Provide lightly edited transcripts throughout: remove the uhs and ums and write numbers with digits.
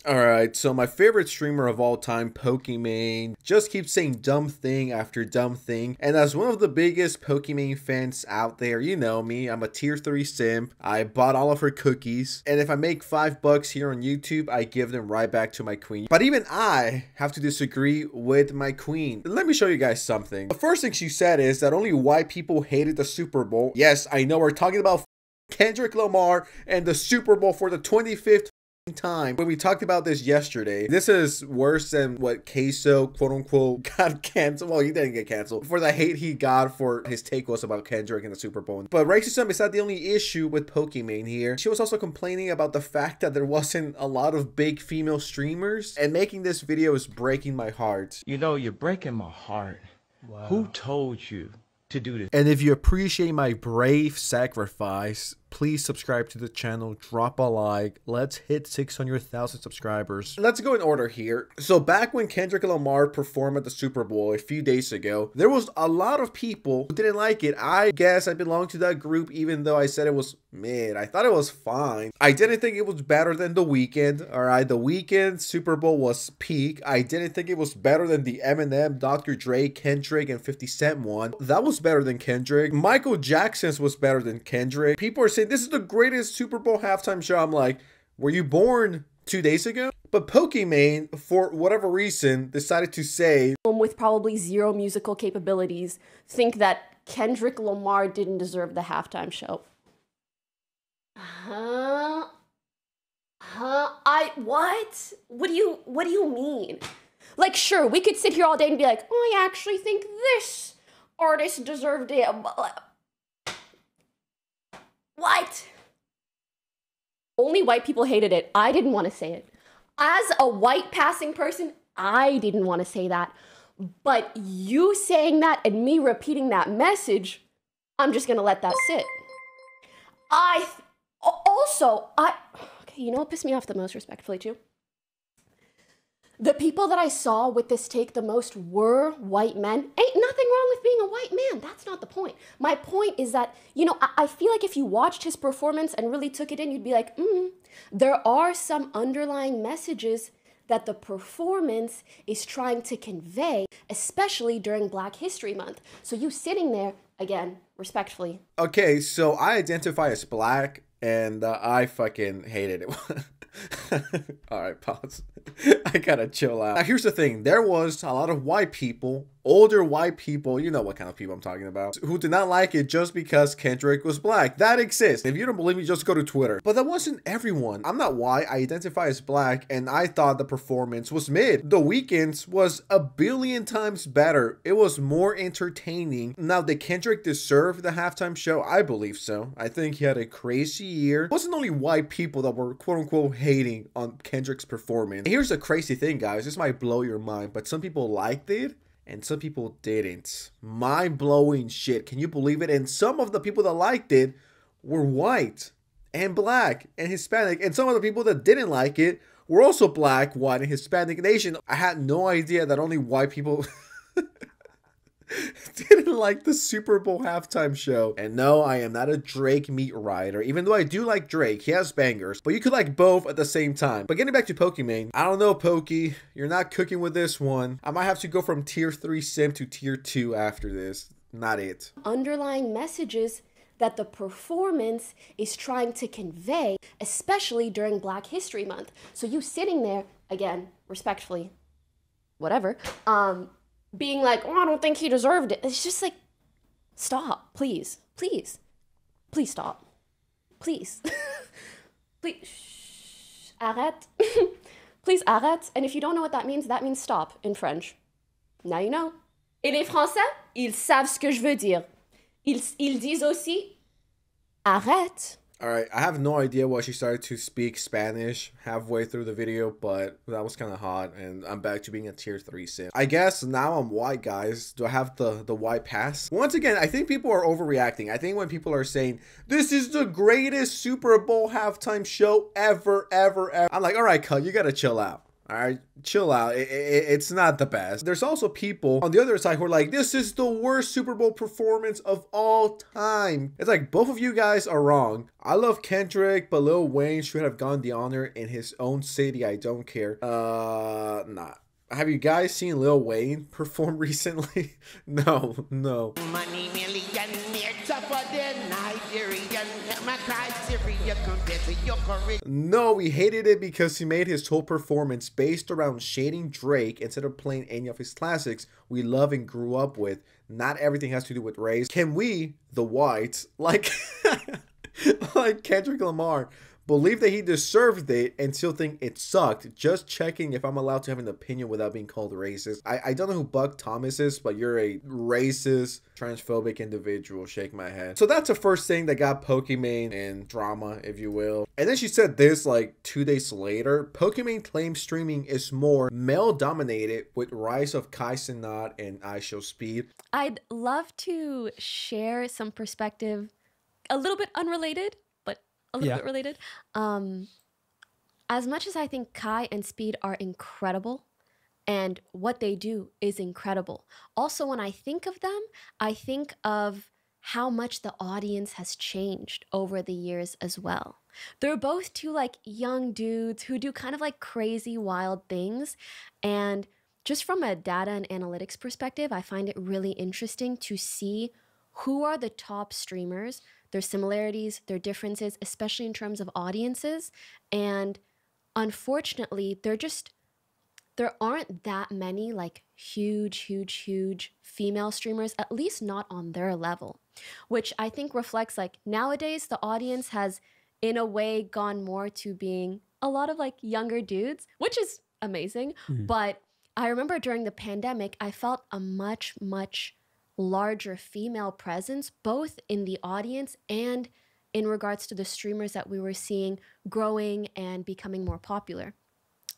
Alright, so my favorite streamer of all time, Pokimane, just keeps saying dumb thing after dumb thing. And as one of the biggest Pokimane fans out there, you know me, I'm a tier 3 simp. I bought all of her cookies. And if I make $5 here on YouTube, I give them right back to my queen. But even I have to disagree with my queen. Let me show you guys something. The first thing she said is that only white people hated the Super Bowl. Yes, I know we're talking about Kendrick Lamar and the Super Bowl for the 25th time. When we talked about this yesterday, this is worse than what Queso quote unquote got canceled. Well, he didn't get canceled for the hate he got for his take was about Kendrick and the Super Bowl. But racism is not the only issue with Pokimane here. She was also complaining about the fact that there wasn't a lot of big female streamers, and making this video is breaking my heart. You know, you're breaking my heart. Wow. Who told you to do this? And if you appreciate my brave sacrifice, please subscribe to the channel, drop a like. Let's hit 600,000 subscribers. Let's go in order here. So back when Kendrick Lamar performed at the Super Bowl a few days ago, there was a lot of people who didn't like it. I guess I belong to that group, even though I said it was mid. I thought it was fine. I didn't think it was better than The Weeknd. All right, The Weeknd Super Bowl was peak. I didn't think it was better than the Eminem, Dr. Dre, Kendrick, and 50 Cent one. That was better than Kendrick. Michael Jackson's was better than Kendrick. People are saying this is the greatest Super Bowl halftime show. I'm like, were you born 2 days ago? But Pokimane, for whatever reason, decided to say, with probably zero musical capabilities, think that Kendrick Lamar didn't deserve the halftime show. What? What do you mean? Like, sure, we could sit here all day and be like, oh, I actually think this artist deserved it. What? Only white people hated it. I didn't want to say it. As a white passing person, I didn't want to say that. But you saying that and me repeating that message, I'm just going to let that sit. Okay, you know what pissed me off the most, respectfully, too? The people that I saw with this take the most were white men. Ain't nothing wrong with being a white man. That's not the point. My point is that, you know, I feel like if you watched his performance and really took it in, you'd be like, there are some underlying messages that the performance is trying to convey, especially during Black History Month. So you sitting there, again, respectfully. Okay, so I identify as black, and I fucking hated it. All right, pause. I gotta chill out. Now, here's the thing. There was a lot of white people, older white people, you know what kind of people I'm talking about, who did not like it just because Kendrick was black. That exists. If you don't believe me, just go to Twitter. But that wasn't everyone. I'm not white. I identify as black, and I thought the performance was mid. The Weeknd's was a billion times better. It was more entertaining. Now, did Kendrick deserve the halftime show? I believe so. I think he had a crazy year. It wasn't only white people that were quote-unquote hating on Kendrick's performance. And here's the crazy thing, guys. This might blow your mind, but some people liked it and some people didn't. Mind-blowing shit. Can you believe it? And some of the people that liked it were white and black and Hispanic. And some of the people that didn't like it were also black, white, and Hispanic nation. I had no idea that only white people didn't like the Super Bowl halftime show. And no, I am not a Drake meat rider, even though I do like Drake. He has bangers, but you could like both at the same time. But getting back to Pokimane, I don't know, Pokey, you're not cooking with this one. I might have to go from tier 3 simp to tier 2 after this. Not it. Underlying messages that the performance is trying to convey, especially during Black History Month. So you sitting there, again, respectfully, whatever, being like, oh, I don't think he deserved it. It's just like, stop, please, please, please stop, please, please, shh, arrête, please arrête. And if you don't know what that means stop in French. Now you know. Et les Français, ils savent ce que je veux dire. Ils disent aussi, arrête. All right, I have no idea why she started to speak Spanish halfway through the video, but that was kind of hot, and I'm back to being a tier 3 simp. I guess now I'm white, guys. Do I have the white pass? Once again, I think people are overreacting. I think when people are saying, this is the greatest Super Bowl halftime show ever, I'm like, all right, cut, you gotta chill out. All right, chill out. It's not the best. There's also people on the other side who are like, this is the worst Super Bowl performance of all time. It's like, both of you guys are wrong. I love Kendrick, but Lil Wayne should have gotten the honor in his own city. I don't care. Nah. Have you guys seen Lil Wayne perform recently? No, no. Money millionaire, tougher than Nigerian. My criteria compared to your career. No, we hated it because he made his whole performance based around shading Drake instead of playing any of his classics we love and grew up with. Not everything has to do with race. Can we, the whites, like Kendrick Lamar, believe that he deserved it and still think it sucked? Just checking if I'm allowed to have an opinion without being called racist. I don't know who Buck Thomas is, but you're a racist, transphobic individual. Shake my head. So that's the first thing that got Pokimane in drama, if you will. And then she said this like 2 days later. Pokimane claims streaming is more male dominated with rise of Kai Cenat and IShowSpeed. I'd love to share some perspective, a little bit unrelated, a little bit related. As much as I think Kai and Speed are incredible and what they do is incredible, also when I think of them, I think of how much the audience has changed over the years as well. They're both two like young dudes who do kind of like crazy wild things, and just from a data and analytics perspective, I find it really interesting to see who are the top streamers, their similarities, their differences, especially in terms of audiences. And unfortunately, there aren't that many like huge female streamers, at least not on their level, which I think reflects like nowadays the audience has in a way gone more to being a lot of like younger dudes, which is amazing. But I remember during the pandemic, I felt a much larger female presence, both in the audience and in regards to the streamers that we were seeing growing and becoming more popular.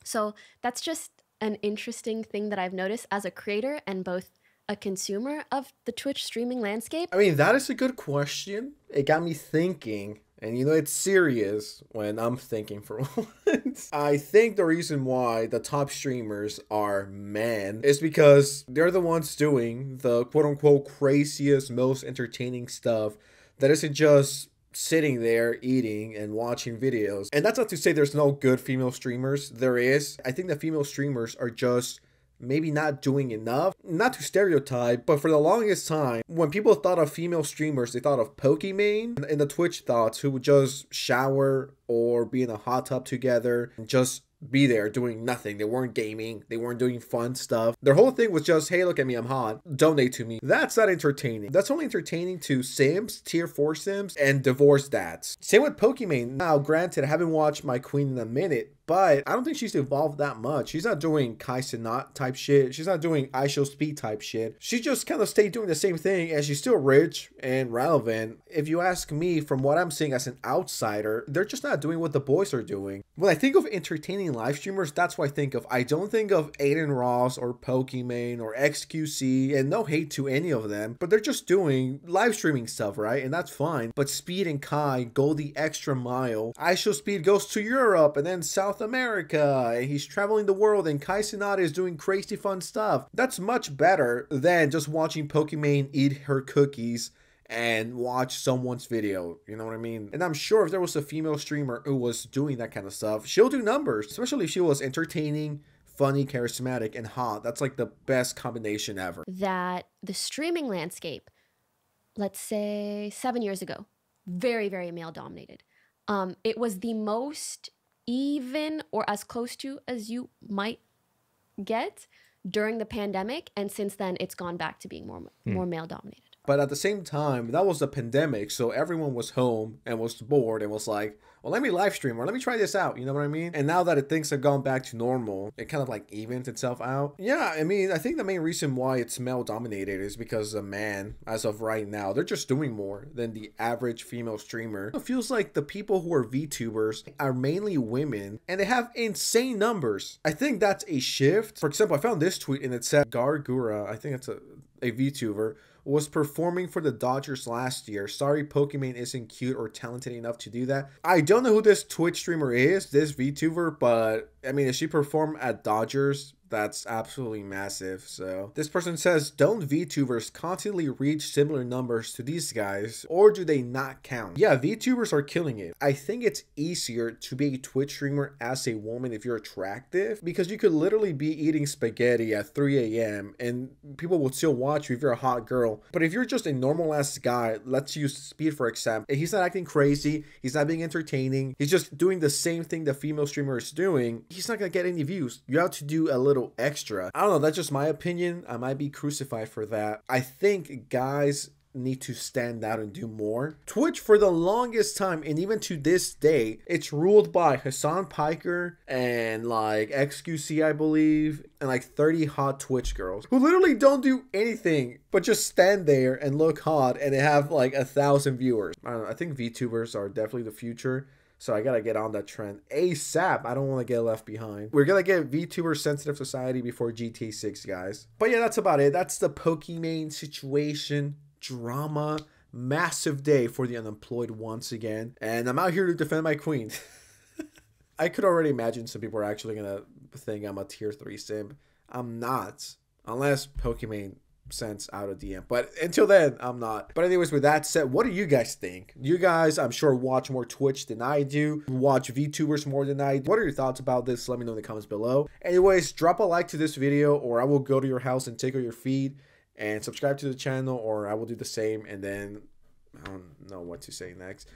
So that's just an interesting thing that I've noticed as a creator and both a consumer of the Twitch streaming landscape. I mean, that is a good question. It got me thinking. And you know, it's serious when I'm thinking for once. I think the reason why the top streamers are men is because they're the ones doing the quote-unquote craziest, most entertaining stuff that isn't just sitting there eating and watching videos. And that's not to say there's no good female streamers. There is. I think the female streamers are just maybe not doing enough. Not to stereotype, but for the longest time, when people thought of female streamers, they thought of Pokimane and the Twitch thoughts, who would just shower or be in a hot tub together and just be there doing nothing. They weren't gaming. They weren't doing fun stuff. Their whole thing was just, hey, look at me, I'm hot. Donate to me. That's not entertaining. That's only entertaining to Sims, tier 4 Sims, and divorced dads. Same with Pokimane. Now, granted, I haven't watched my queen in a minute, but I don't think she's evolved that much. She's not doing Kai Cenat type shit. She's not doing IShowSpeed type shit. She just kind of stayed doing the same thing, and she's still rich and relevant. If you ask me, from what I'm seeing as an outsider, they're just not doing what the boys are doing. When I think of entertaining live streamers, that's what I think of. I don't think of Aiden Ross or Pokimane or XQC, and no hate to any of them, but they're just doing live streaming stuff, right? And that's fine. But Speed and Kai go the extra mile. IShowSpeed goes to Europe and then South America, and he's traveling the world, and Kai Cenat is doing crazy fun stuff. That's much better than just watching Pokimane eat her cookies and watch someone's video, you know what I mean? And I'm sure if there was a female streamer who was doing that kind of stuff, she'll do numbers, especially if she was entertaining, funny, charismatic, and hot. That's like the best combination ever. That the streaming landscape, let's say 7 years ago, very male dominated. It was the most even or as close to as you might get during the pandemic, and since then it's gone back to being more male dominated. But at the same time, that was the pandemic, so everyone was home and was bored and was like, well, let me live stream or let me try this out, you know what I mean? And now that things have gone back to normal, it kind of like evens itself out. Yeah, I mean, I think the main reason why it's male dominated is because a man, as of right now, they're just doing more than the average female streamer. It feels like the people who are VTubers are mainly women, and they have insane numbers. I think that's a shift. For example, I found this tweet and it said Gargura, I think it's a VTuber, was performing for the Dodgers last year. Sorry, Pokimane isn't cute or talented enough to do that. I don't know who this Twitch streamer is, this VTuber, but I mean, if she performed at Dodgers, that's absolutely massive. So this person says, don't VTubers constantly reach similar numbers to these guys, or do they not count? Yeah, VTubers are killing it. I think it's easier to be a Twitch streamer as a woman if you're attractive, because you could literally be eating spaghetti at 3 a.m. and people will still watch you if you're a hot girl. But if you're just a normal ass guy, let's use Speed for example, he's not acting crazy, he's not being entertaining, he's just doing the same thing the female streamer is doing, he's not gonna get any views. You have to do a little extra. I don't know, that's just my opinion. I might be crucified for that. I think guys need to stand out and do more. Twitch for the longest time, and even to this day, it's ruled by Hassan Piker and like XQC, I believe, and like 30 hot Twitch girls who literally don't do anything but just stand there and look hot, and they have like 1,000 viewers. I don't know, I think VTubers are definitely the future. So I gotta get on that trend ASAP. I don't want to get left behind. We're gonna get VTuber sensitive society before GTA 6, guys. But yeah, that's about it. That's the Pokimane situation, drama, massive day for the unemployed once again. And I'm out here to defend my queen. I could already imagine some people are actually gonna think I'm a tier 3 simp. I'm not, unless Pokimane sends out a DM, but until then I'm not. But anyways, with that said, what do you guys think? You guys, I'm sure, watch more Twitch than I do, watch VTubers more than I do. What are your thoughts about this? Let me know in the comments below. Anyways, drop a like to this video, or I will go to your house and take out your feed, and subscribe to the channel, or I will do the same. And then I don't know what to say next.